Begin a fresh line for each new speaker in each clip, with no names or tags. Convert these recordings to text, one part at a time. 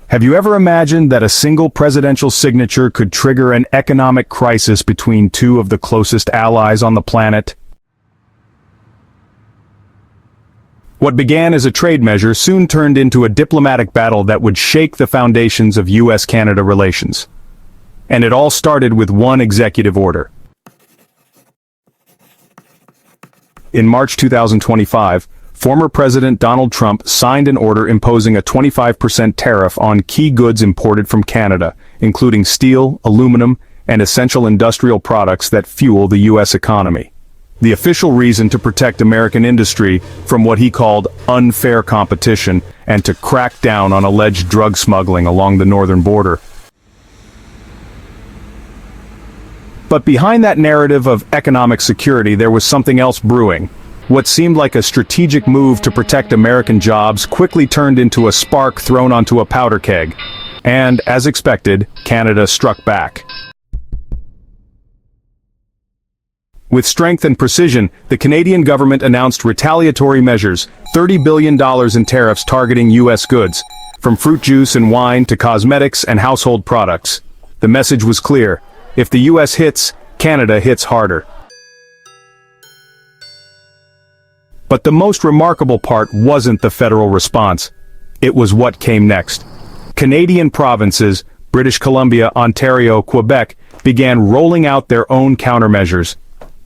Have you ever imagined that a single presidential signature could trigger an economic crisis between two of the closest allies on the planet? What began as a trade measure soon turned into a diplomatic battle that would shake the foundations of US-Canada relations. And it all started with one executive order. In March 2025, former President Donald Trump signed an order imposing a 25% tariff on key goods imported from Canada, including steel, aluminum, and essential industrial products that fuel the U.S. economy. The official reason to protect American industry from what he called unfair competition and to crack down on alleged drug smuggling along the northern border. But behind that narrative of economic security, there was something else brewing. What seemed like a strategic move to protect American jobs quickly turned into a spark thrown onto a powder keg. And, as expected, Canada struck back. With strength and precision, the Canadian government announced retaliatory measures, $30 billion in tariffs targeting U.S. goods, from fruit juice and wine to cosmetics and household products. The message was clear: if the U.S. hits, Canada hits harder. But the most remarkable part wasn't the federal response. It was what came next. Canadian provinces, British Columbia, Ontario, Quebec, began rolling out their own countermeasures.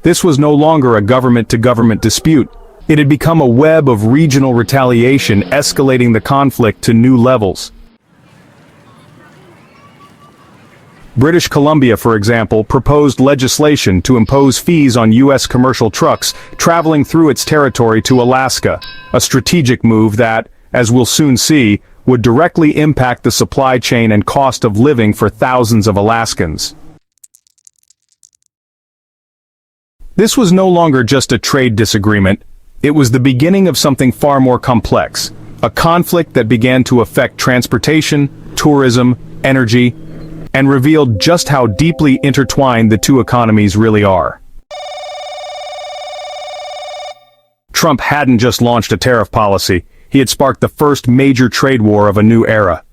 This was no longer a government-to-government dispute. It had become a web of regional retaliation, escalating the conflict to new levels. British Columbia, for example, proposed legislation to impose fees on U.S. commercial trucks traveling through its territory to Alaska, a strategic move that, as we'll soon see, would directly impact the supply chain and cost of living for thousands of Alaskans. This was no longer just a trade disagreement. It was the beginning of something far more complex, a conflict that began to affect transportation, tourism, energy, and revealed just how deeply intertwined the two economies really are. Trump hadn't just launched a tariff policy, he had sparked the first major trade war of a new era.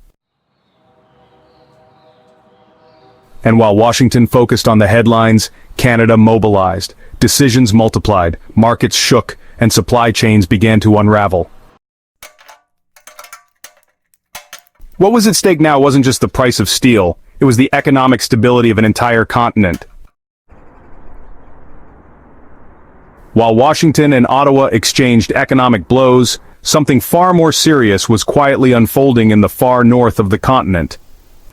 And while Washington focused on the headlines, Canada mobilized, decisions multiplied, markets shook, and supply chains began to unravel. What was at stake now wasn't just the price of steel, it was the economic stability of an entire continent. While Washington and Ottawa exchanged economic blows, something far more serious was quietly unfolding in the far north of the continent.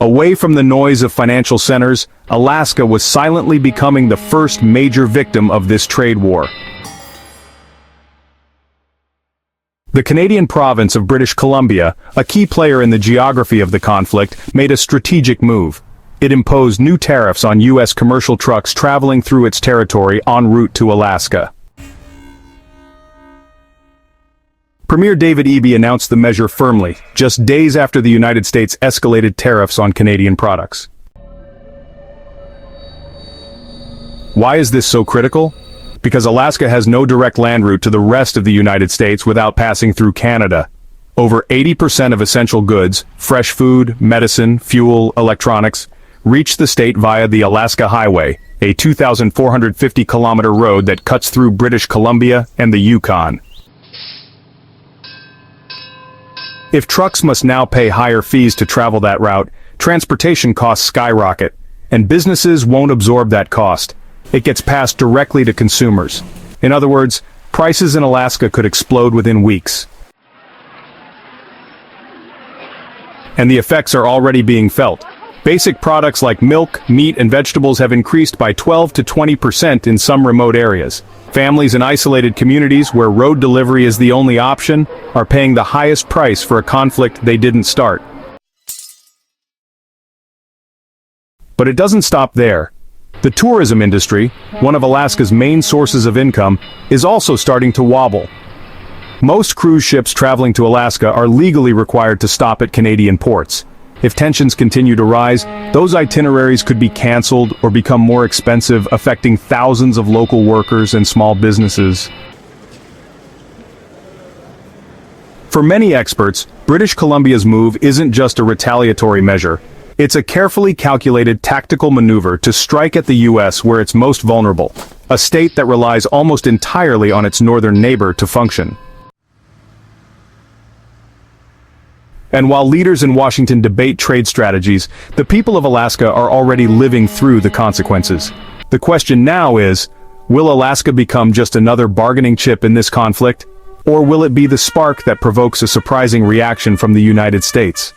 Away from the noise of financial centers, Alaska was silently becoming the first major victim of this trade war. The Canadian province of British Columbia, a key player in the geography of the conflict, made a strategic move. It imposed new tariffs on U.S. commercial trucks traveling through its territory en route to Alaska. Premier David Eby announced the measure firmly, just days after the United States escalated tariffs on Canadian products. Why is this so critical? Because Alaska has no direct land route to the rest of the United States without passing through Canada. Over 80% of essential goods, fresh food, medicine, fuel, electronics, reach the state via the Alaska Highway, a 2,450-kilometer road that cuts through British Columbia and the Yukon. If trucks must now pay higher fees to travel that route, transportation costs skyrocket, and businesses won't absorb that cost. It gets passed directly to consumers. In other words, prices in Alaska could explode within weeks. And the effects are already being felt. Basic products like milk, meat, and vegetables have increased by 12 to 20% in some remote areas. Families in isolated communities where road delivery is the only option are paying the highest price for a conflict they didn't start. But it doesn't stop there. The tourism industry, one of Alaska's main sources of income, is also starting to wobble. Most cruise ships traveling to Alaska are legally required to stop at Canadian ports. If tensions continue to rise, those itineraries could be canceled or become more expensive, affecting thousands of local workers and small businesses. For many experts, British Columbia's move isn't just a retaliatory measure. It's a carefully calculated tactical maneuver to strike at the US where it's most vulnerable, a state that relies almost entirely on its northern neighbor to function. And while leaders in Washington debate trade strategies, the people of Alaska are already living through the consequences. The question now is, will Alaska become just another bargaining chip in this conflict? Or will it be the spark that provokes a surprising reaction from the United States?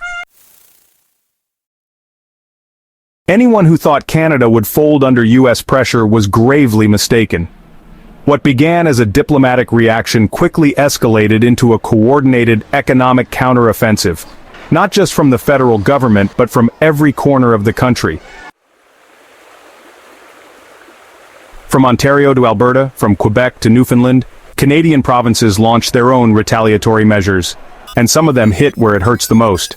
Anyone who thought Canada would fold under US pressure was gravely mistaken. What began as a diplomatic reaction quickly escalated into a coordinated economic counteroffensive, not just from the federal government but from every corner of the country. From Ontario to Alberta, from Quebec to Newfoundland, Canadian provinces launched their own retaliatory measures, and some of them hit where it hurts the most.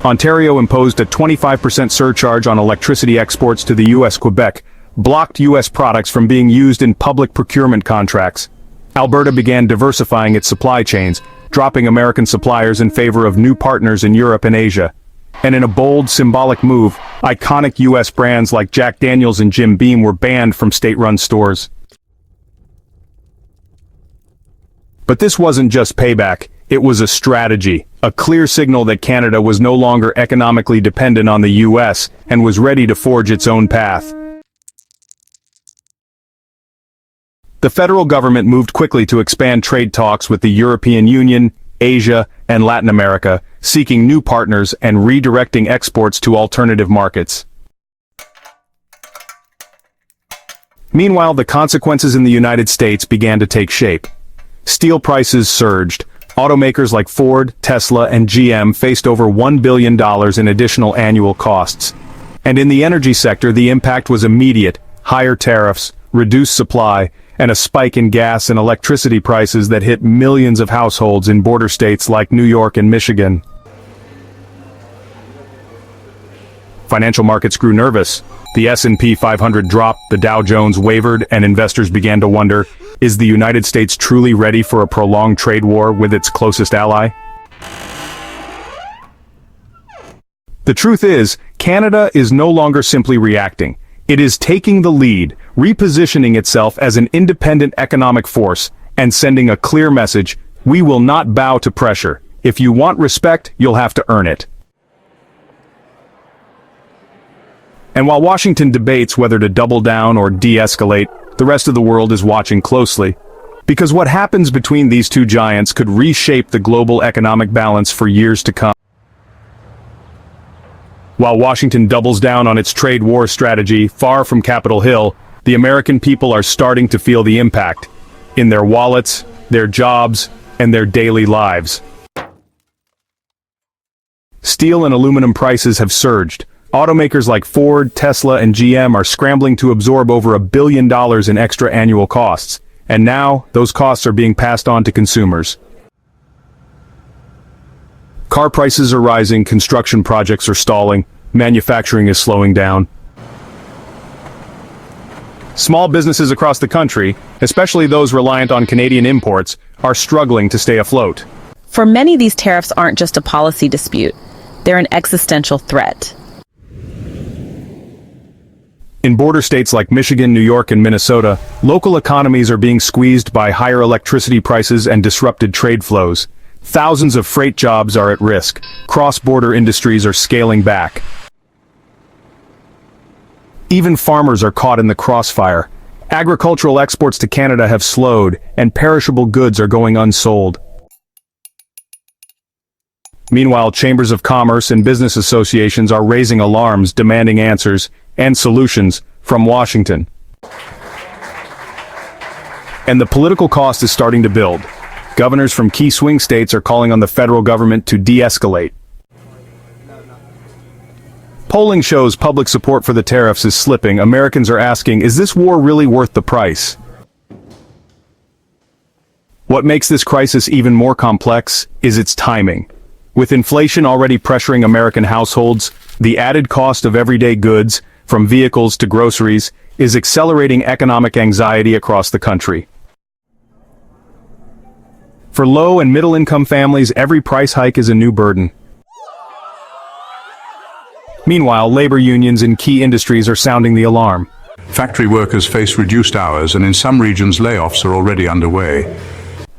Ontario imposed a 25% surcharge on electricity exports to the US. Quebec blocked US products from being used in public procurement contracts. Alberta began diversifying its supply chains, dropping American suppliers in favor of new partners in Europe and Asia. And in a bold, symbolic move, iconic US brands like Jack Daniel's and Jim Beam were banned from state-run stores. But this wasn't just payback, it was a strategy, a clear signal that Canada was no longer economically dependent on the US and was ready to forge its own path. The federal government moved quickly to expand trade talks with the European Union, Asia, and Latin America, seeking new partners and redirecting exports to alternative markets. Meanwhile, the consequences in the United States began to take shape. Steel prices surged. Automakers like Ford, Tesla, and GM faced over $1 billion in additional annual costs. And in the energy sector, the impact was immediate: higher tariffs, reduced supply, and a spike in gas and electricity prices that hit millions of households in border states like New York and Michigan. Financial markets grew nervous. The S&P 500 dropped, the Dow Jones wavered, and investors began to wonder, is the United States truly ready for a prolonged trade war with its closest ally? The truth is, Canada is no longer simply reacting. It is taking the lead, repositioning itself as an independent economic force, and sending a clear message: we will not bow to pressure. If you want respect, you'll have to earn it. And while Washington debates whether to double down or de-escalate, the rest of the world is watching closely. Because what happens between these two giants could reshape the global economic balance for years to come. While Washington doubles down on its trade war strategy, far from Capitol Hill, the American people are starting to feel the impact in their wallets, their jobs, and their daily lives. Steel and aluminum prices have surged. Automakers like Ford, Tesla, and GM are scrambling to absorb over $1 billion in extra annual costs. And now, those costs are being passed on to consumers. Car prices are rising, construction projects are stalling, manufacturing is slowing down. Small businesses across the country, especially those reliant on Canadian imports, are struggling to stay afloat.
For many, these tariffs aren't just a policy dispute. They're an existential threat.
In border states like Michigan, New York, and Minnesota, local economies are being squeezed by higher electricity prices and disrupted trade flows. Thousands of freight jobs are at risk. Cross-border industries are scaling back. Even farmers are caught in the crossfire. Agricultural exports to Canada have slowed, and perishable goods are going unsold. Meanwhile, chambers of commerce and business associations are raising alarms, demanding answers and solutions from Washington. And the political cost is starting to build. Governors from key swing states are calling on the federal government to de-escalate. Polling shows public support for the tariffs is slipping. Americans are asking, is this war really worth the price? What makes this crisis even more complex is its timing. With inflation already pressuring American households, the added cost of everyday goods, from vehicles to groceries, is accelerating economic anxiety across the country. For low and middle-income families, every price hike is a new burden. Meanwhile, labor unions in key industries are sounding the alarm.
Factory workers face reduced hours, and in some regions layoffs are already underway.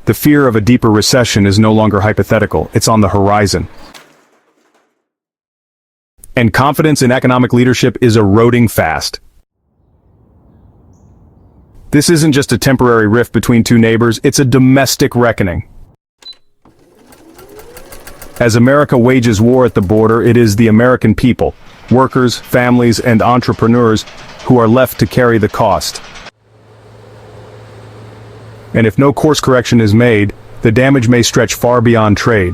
The fear of a deeper recession is no longer hypothetical, it's on the horizon. And confidence in economic leadership is eroding fast. This isn't just a temporary rift between two neighbors, it's a domestic reckoning. As America wages war at the border, it is the American people, workers, families, and entrepreneurs who are left to carry the cost. And if no course correction is made, the damage may stretch far beyond trade.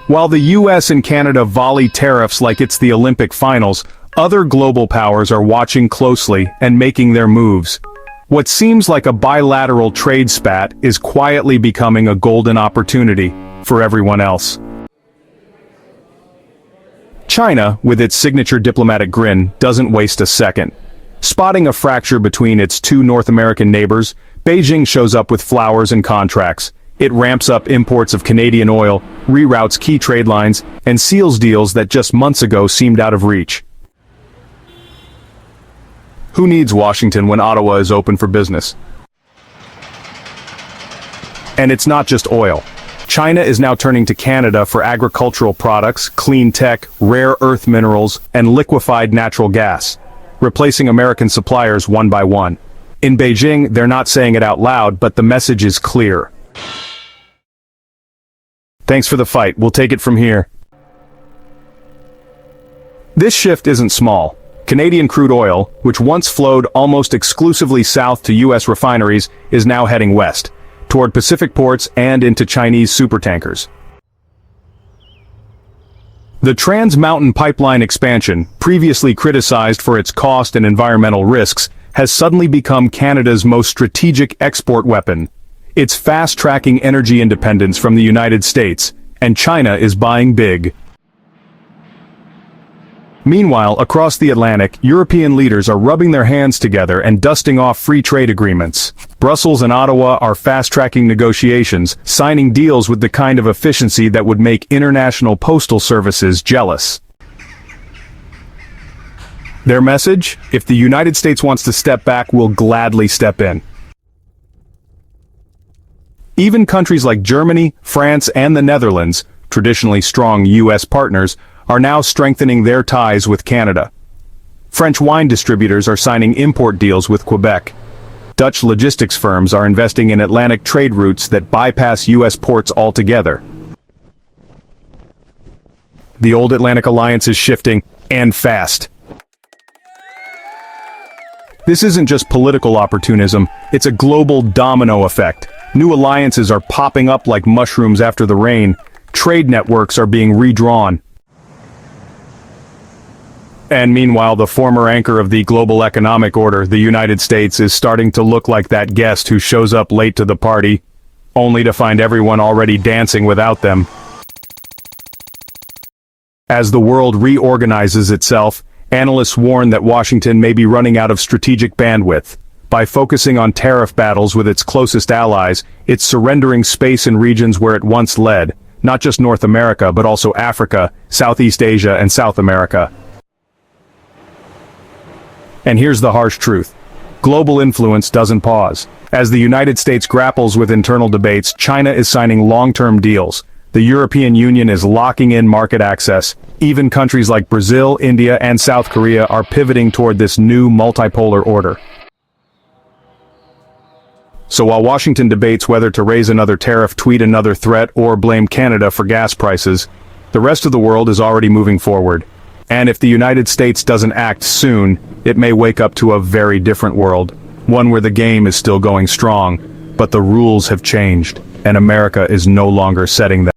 While the US and Canada volley tariffs like it's the Olympic finals, other global powers are watching closely and making their moves. What seems like a bilateral trade spat is quietly becoming a golden opportunity for everyone else. China, with its signature diplomatic grin, doesn't waste a second. Spotting a fracture between its two North American neighbors, Beijing shows up with flowers and contracts. It ramps up imports of Canadian oil, reroutes key trade lines, and seals deals that just months ago seemed out of reach. Who needs Washington when Ottawa is open for business? And it's not just oil. China is now turning to Canada for agricultural products, clean tech, rare earth minerals, and liquefied natural gas, replacing American suppliers one by one. In Beijing, they're not saying it out loud, but the message is clear. Thanks for the fight, we'll take it from here. This shift isn't small. Canadian crude oil, which once flowed almost exclusively south to US refineries, is now heading west, toward Pacific ports and into Chinese supertankers. The Trans Mountain Pipeline expansion, previously criticized for its cost and environmental risks, has suddenly become Canada's most strategic export weapon. It's fast-tracking energy independence from the United States, and China is buying big. Meanwhile, across the Atlantic, European leaders are rubbing their hands together and dusting off free trade agreements. Brussels and Ottawa are fast-tracking negotiations, signing deals with the kind of efficiency that would make international postal services jealous. Their message? If the United States wants to step back, we'll gladly step in. Even countries like Germany, France, and the Netherlands, traditionally strong US partners, are now strengthening their ties with Canada. French wine distributors are signing import deals with Quebec. Dutch logistics firms are investing in Atlantic trade routes that bypass US ports altogether. The old Atlantic alliance is shifting, and fast. This isn't just political opportunism, it's a global domino effect. New alliances are popping up like mushrooms after the rain. Trade networks are being redrawn. And meanwhile, the former anchor of the global economic order, the United States, is starting to look like that guest who shows up late to the party, only to find everyone already dancing without them. As the world reorganizes itself, analysts warn that Washington may be running out of strategic bandwidth. By focusing on tariff battles with its closest allies, it's surrendering space in regions where it once led, not just North America but also Africa, Southeast Asia, and South America. And here's the harsh truth. Global influence doesn't pause. As the United States grapples with internal debates, China is signing long-term deals. The European Union is locking in market access. Even countries like Brazil, India, and South Korea are pivoting toward this new multipolar order. So while Washington debates whether to raise another tariff, tweet another threat, or blame Canada for gas prices, the rest of the world is already moving forward. And if the United States doesn't act soon, it may wake up to a very different world. One where the game is still going strong, but the rules have changed, and America is no longer setting them.